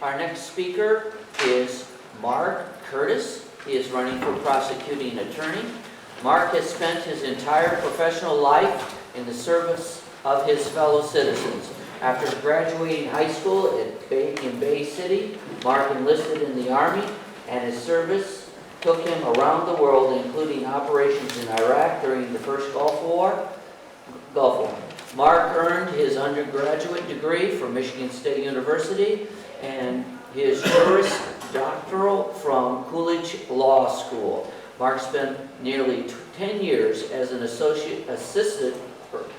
Our next speaker is Marc Curtis. He is running for prosecuting attorney. Marc has spent his entire professional life in the service of his fellow citizens. After graduating high school in Bay City, Marc enlisted in the Army, and his service took him around the world, including operations in Iraq during the first Gulf War. Marc earned his undergraduate degree from Michigan State University and his juris doctoral from Coolidge Law School. Marc spent nearly 10 years as an assistant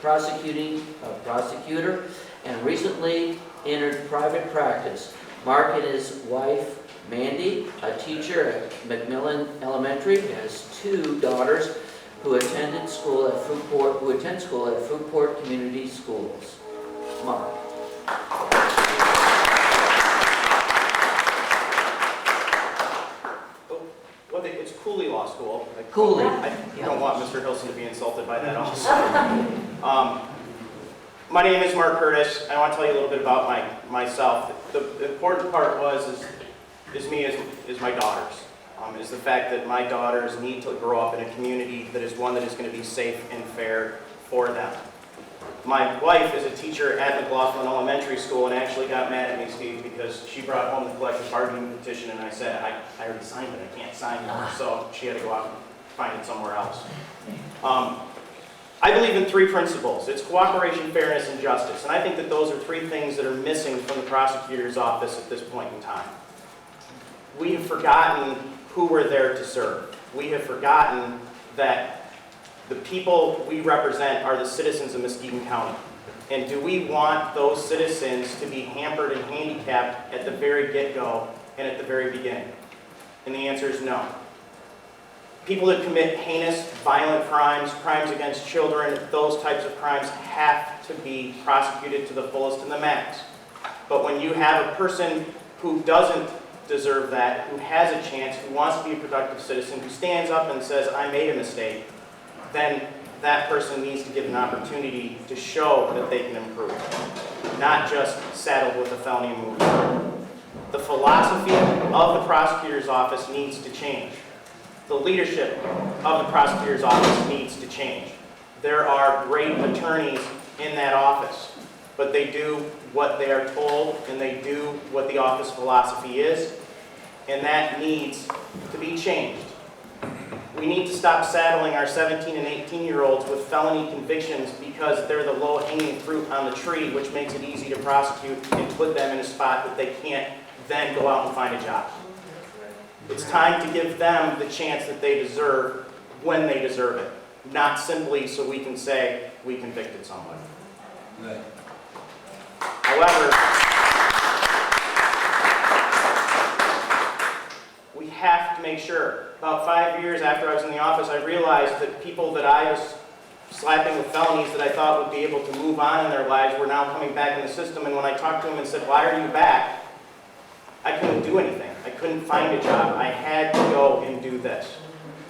prosecutor and recently entered private practice. Marc and his wife, Mandy, a teacher at McMillan Elementary, has two daughters who attend school at Fruitport Community Schools. Marc. It's Cooley Law School. Cooley. I don't want Mr. Hilson to be insulted by that also. My name is Marc Curtis. I want to tell you a little bit about myself. The important part is my daughters. Is the fact that my daughters need to grow up in a community that is one that is going to be safe and fair for them. My wife is a teacher at McLaughlin Elementary School and actually got mad at me, Steve, because she brought home the collective bargaining petition and I said, I already signed it, I can't sign it, so she had to go out and find it somewhere else. I believe in three principles. It's cooperation, fairness, and justice. And I think that those are three things that are missing from the prosecutor's office at this point in time. We have forgotten who we're there to serve. We have forgotten that the people we represent are the citizens of Muskegon County. And do we want those citizens to be hampered and handicapped at the very get-go and at the very beginning? And the answer is no. People that commit heinous, violent crimes, crimes against children, those types of crimes have to be prosecuted to the fullest and the max. But when you have a person who doesn't deserve that, who has a chance, who wants to be a productive citizen, who stands up and says, I made a mistake, then that person needs to get an opportunity to show that they can improve, not just saddled with a felony and move forward. The philosophy of the prosecutor's office needs to change. The leadership of the prosecutor's office needs to change. There are great attorneys in that office, but they do what they are told and they do what the office philosophy is, and that needs to be changed. We need to stop saddling our 17 and 18-year-olds with felony convictions because they're the low-hanging fruit on the tree, which makes it easy to prosecute and put them in a spot that they can't then go out and find a job. It's time to give them the chance that they deserve when they deserve it, not simply so we can say we convicted someone. Right. However, we have to make sure. About 5 years after I was in the office, I realized that people that I was slapping with felonies that I thought would be able to move on in their lives were now coming back in the system. And when I talked to them and said, why are you back? I couldn't do anything. I couldn't find a job. I had to go and do this.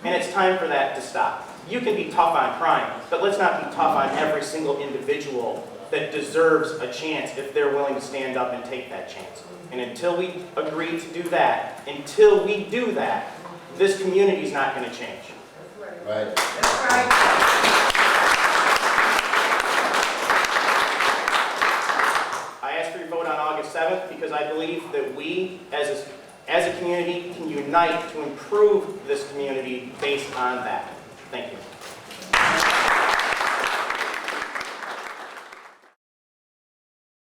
And it's time for that to stop. You can be tough on crime, but let's not be tough on every single individual that deserves a chance if they're willing to stand up and take that chance. And until we agree to do that, until we do that, this community is not going to change. Right. That's right. I ask for your vote on August 7th because I believe that we, as a community, can unite to improve this community based on that. Thank you.